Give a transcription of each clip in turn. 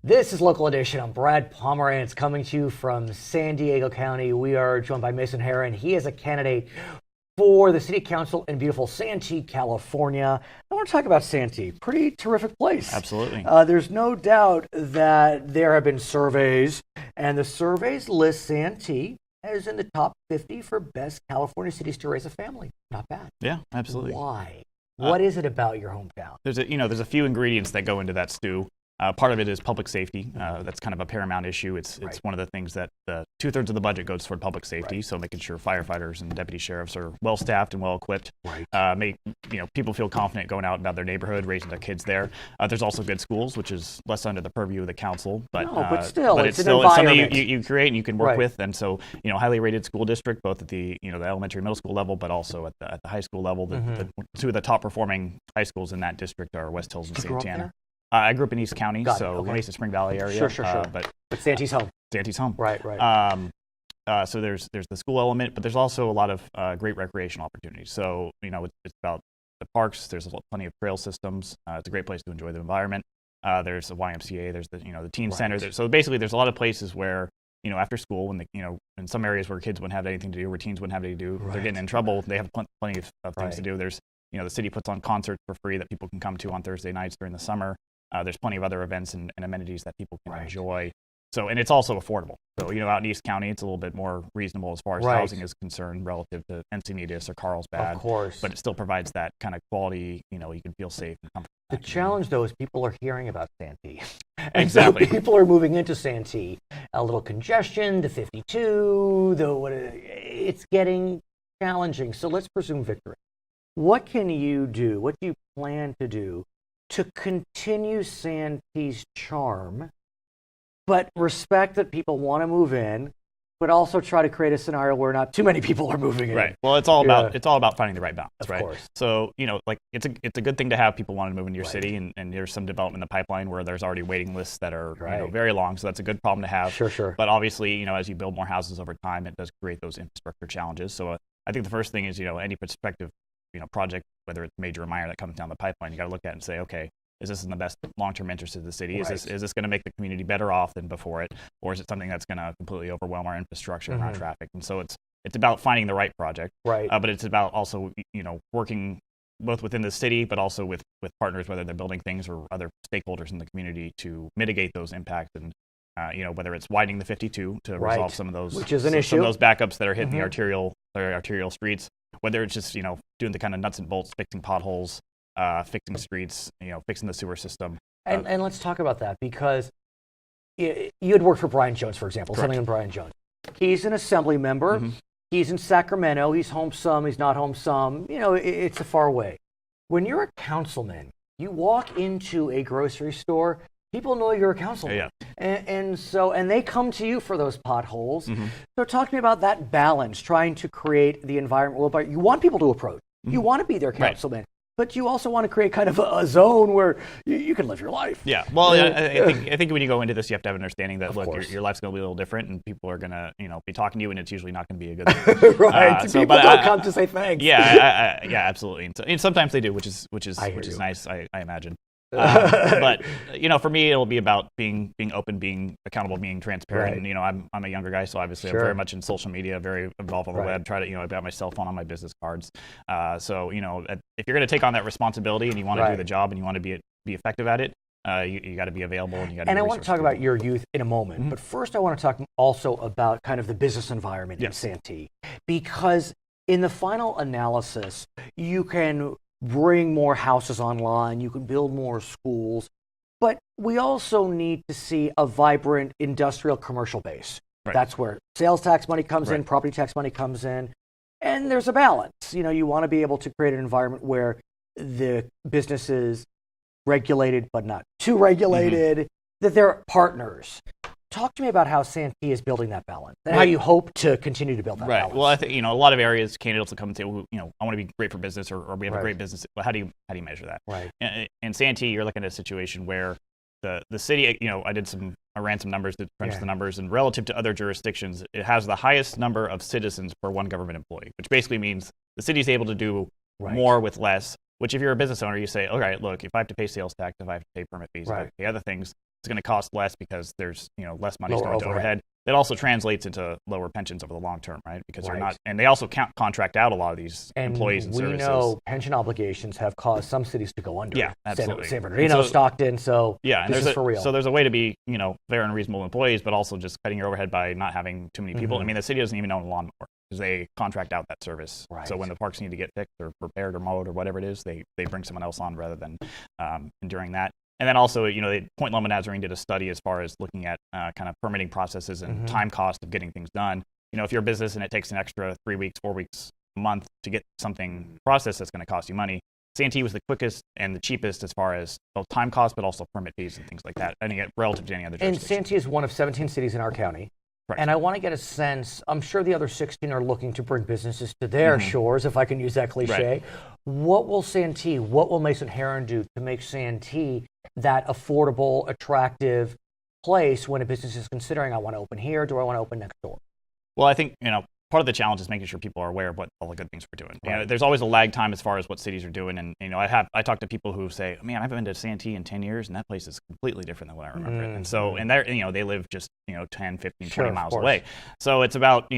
This is Local Edition. I'm Brad Pomerance coming to you from San Diego County. We are joined by Mason Herron. He is a candidate for the City Council in beautiful Santee, California. I want to talk about Santee. Pretty terrific place. Absolutely. There's no doubt that there have been surveys, and the surveys list Santee as in the top 50 for best California cities to raise a family. Not bad. Yeah, absolutely. Why? What is it about your hometown? There's a few ingredients that go into that stew. Part of it is public safety. That's kind of a paramount issue. It's one of the things that 2/3 of the budget goes toward public safety. So making sure firefighters and deputy sheriffs are well staffed and well equipped. Make people feel confident going out about their neighborhood, raising their kids there. There's also good schools, which is less under the purview of the council, but still, it's something you create and you can work with. And so highly rated school district, both at the the elementary, middle school level, but also at the high school level. The two of the top performing high schools in that district are West Hills and Santana. I grew up in East County, Mesa Spring Valley area. Sure. But Santee's home. Santee's home. Right. So there's the school element, but there's also a lot of great recreational opportunities. So it's about the parks. There's plenty of trail systems. It's a great place to enjoy the environment. There's the YMCA. There's the teen center. So basically, there's a lot of places where after school, when in some areas where kids wouldn't have anything to do, where teens wouldn't have anything to do, they're getting in trouble. They have plenty of things to do. There's the city puts on concerts for free that people can come to on Thursday nights during the summer. There's plenty of other events and amenities that people can enjoy. So, and it's also affordable. So, out in East County, it's a little bit more reasonable as far as housing is concerned relative to Encinitas or Carlsbad. Of course. But it still provides that kind of quality, you can feel safe and comfortable. The challenge, though, is people are hearing about Santee. Exactly. So people are moving into Santee. A little congestion, the 52, it's getting challenging. So let's presume victory. What can you do? What do you plan to do to continue Santee's charm, but respect that people want to move in, but also try to create a scenario where not too many people are moving in? Right. Well, it's all about finding the right balance, of right? Course. So it's a good thing to have people want to move into your city, and there's some development in the pipeline where there's already waiting lists that are very long. So that's a good problem to have. Sure. But obviously, as you build more houses over time, it does create those infrastructure challenges. So I think the first thing is any prospective project, whether it's major or minor, that comes down the pipeline, you got to look at it and say, okay, is this in the best long-term interest of the city? Is this going to make the community better off than before it, or is it something that's going to completely overwhelm our infrastructure and our traffic? And so it's about finding the right project, but it's about also working both within the city, but also with partners, whether they're building things or other stakeholders in the community, to mitigate those impacts. And whether it's widening the 52 to resolve some of those, which is an issue, some of those backups that are hitting the arterial streets. Whether it's just doing the kind of nuts and bolts, fixing potholes, fixing streets, fixing the sewer system. And let's talk about that, because you had worked for Brian Jones, for example, something on Brian Jones. He's an assembly member. He's in Sacramento. He's home some. He's not home some. It's a far way. When you're a councilman, you walk into a grocery store, people know you're a councilman. Yeah. And they come to you for those potholes. So talk to me about that balance, trying to create the environment where you want people to approach. You want to be their councilman. But you also want to create kind of a zone where you can live your life. Yeah. Well, I think when you go into this, you have to have an understanding that your life's going to be a little different, and people are going to be talking to you, and it's usually not going to be a good thing. People don't come to say thanks. Yeah, absolutely. And sometimes they do, which is nice. I imagine. But for me, it'll be about being open, being accountable, being transparent. And, I'm a younger guy, so obviously I'm very much in social media, very involved on the web. Try to I've got my cell phone on my business cards. So if you're going to take on that responsibility and you want to do the job and you want to be effective at it, you got to be available and you got to. And I want to talk about your youth in a moment, but first I want to talk also about kind of the business environment in Santee, because in the final analysis, you can bring more houses online, you can build more schools, but we also need to see a vibrant industrial commercial base. That's where sales tax money comes in, property tax money comes in, and there's a balance. You want to be able to create an environment where the business is regulated but not too regulated, that they're partners. Talk to me about how Santee is building that balance and how you hope to continue to build that balance. Well, I think a lot of areas candidates will come and say, well, I want to be great for business, or we have a great business. Well, how do you measure that? In Santee, you're looking at a situation where the city, I ran some numbers to crunch the numbers, and relative to other jurisdictions, it has the highest number of citizens per one government employee, which basically means the city's able to do more with less. Which, if you're a business owner, you say, all right, look, if I have to pay sales tax, if I have to pay permit fees, if I have to pay other things, it's going to cost less because there's less money Lower going to overhead. That also translates into lower pensions over the long term, right? Because they're not, and they also contract out a lot of these employees and services. We know pension obligations have caused some cities to go under. Yeah, absolutely. San Bernardino, Stockton. So yeah, and this is for real. So there's a way to be fair and reasonable employees, but also just cutting your overhead by not having too many people. I mean, the city doesn't even own a lawnmower because they contract out that service. Right. So when the parks need to get fixed or repaired or mowed or whatever it is, they bring someone else on rather than enduring that. And then also, Point Loma Nazarene did a study as far as looking at kind of permitting processes and time cost of getting things done. If you're a business and it takes an extra 3 weeks, 4 weeks, a month to get something processed that's going to cost you money, Santee was the quickest and the cheapest as far as both time cost, but also permit fees and things like that, I think relative to any other jurisdiction. And Santee is one of 17 cities in our county. Correct. And I want to get a sense, I'm sure the other 16 are looking to bring businesses to their shores, if I can use that cliche. Right. What will Mason Herron do to make Santee that affordable, attractive place when a business is considering, I want to open here, do I want to open next door? Well, I think, part of the challenge is making sure people are aware of what all the good things we're doing. Right. There's always a lag time as far as what cities are doing. And, I talk to people who say, man, I haven't been to Santee in 10 years and that place is completely different than what I remember it. And so, and they're, they live just, 10, 15, 20 miles away. So it's about,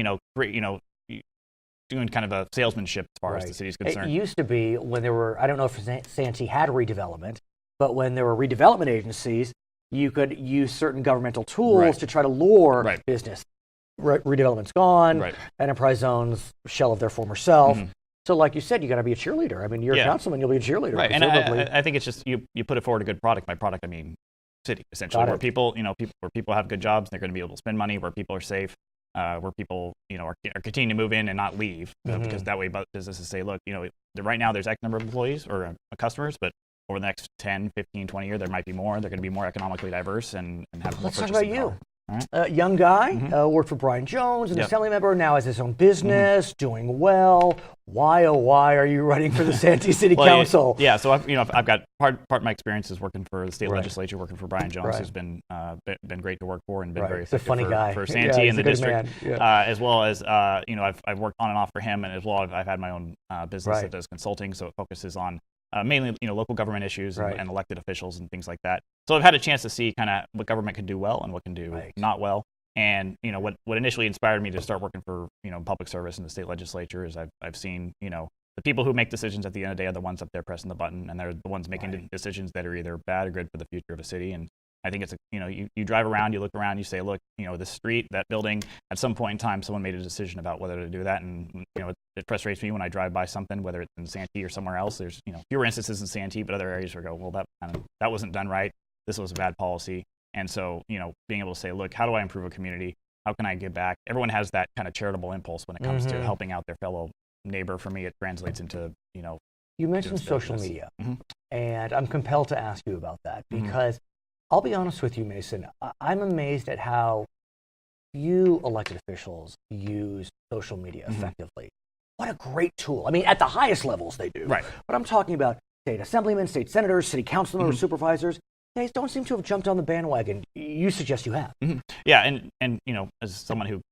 doing kind of a salesmanship as far as the city's concerned. It used to be when there were, I don't know if Santee had redevelopment, but when there were redevelopment agencies, you could use certain governmental tools to try to lure business. Redevelopment's gone, enterprise zones, shell of their former self. So like you said, you got to be a cheerleader. I mean, you're a councilman, you'll be a cheerleader. Right, and I think it's just you put it forward a good product. By product, I mean city, essentially, where people, where people have good jobs, they're going to be able to spend money, where people are safe, where people, are continuing to move in and not leave, because that way businesses say, look, right now there's X number of employees or customers, but over the next 10, 15, 20 years, there might be more. They're going to be more economically diverse and have more Let's talk purchasing about you. power. Right. Young guy, worked for Brian Jones, an assembly member, now has his own business, doing well. Why, oh why are you running for the Santee City Council? Yeah, so I've got part of my experience is working for the state legislature, working for Brian Jones, who's been great to work for and been very effective for Santee and the district, as well as I've worked on and off for him, and as well I've had my own business that does consulting, so it focuses on mainly local government issues and elected officials and things like that. So I've had a chance to see kind of what government can do well and what can do not well. And what initially inspired me to start working for public service in the state legislature is I've seen the people who make decisions at the end of the day are the ones up there pressing the button, and they're the ones making decisions that are either bad or good for the future of a city. And I think it's you drive around, you look around, you say, look, this street, that building, at some point in time, someone made a decision about whether to do that. And, it frustrates me when I drive by something, whether it's in Santee or somewhere else. There's, fewer instances in Santee, but other areas where I go, well, that wasn't done right. This was a bad policy. And so, being able to say, look, how do I improve a community? How can I give back? Everyone has that kind of charitable impulse when it comes to helping out their fellow neighbor. For me, it translates into, You mentioned social media, and I'm compelled to ask you about that because I'll be honest with you, Mason. I'm amazed at how few elected officials use social media effectively. What a great tool. I mean, at the highest levels they do. Right. But I'm talking about state assemblymen, state senators, city council members, supervisors. They don't seem to have jumped on the bandwagon. You suggest you have. Yeah, and as someone who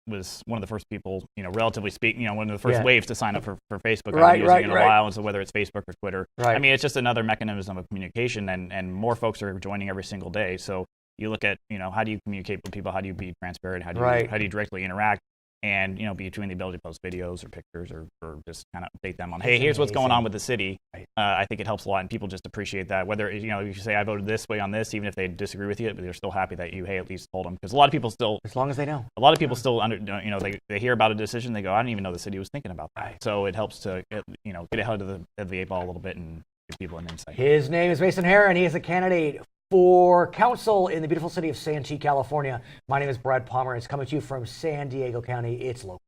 was one of the first people, relatively speaking, one of the first waves to sign up for Facebook. I've been using it in a while, and so whether it's Facebook or Twitter, I mean, it's just another mechanism of communication, and more folks are joining every single day. So you look at, how do you communicate with people? How do you be transparent? How do you directly interact? And, between the ability to post videos or pictures or just kind of update them on, hey, here's what's going on with the city. I think it helps a lot, and people just appreciate that. Whether, if you say I voted this way on this, even if they disagree with you, but they're still happy that you, at least told them. Because a lot of people still, as long as they know, a lot of people still, they hear about a decision, they go, I didn't even know the city was thinking about that. So it helps to, get ahead of the eight ball a little bit and give people an insight. His name is Mason Herron. He is a candidate for council in the beautiful city of Santee, California. My name is Brad Pomerance, coming to you from San Diego County. It's local.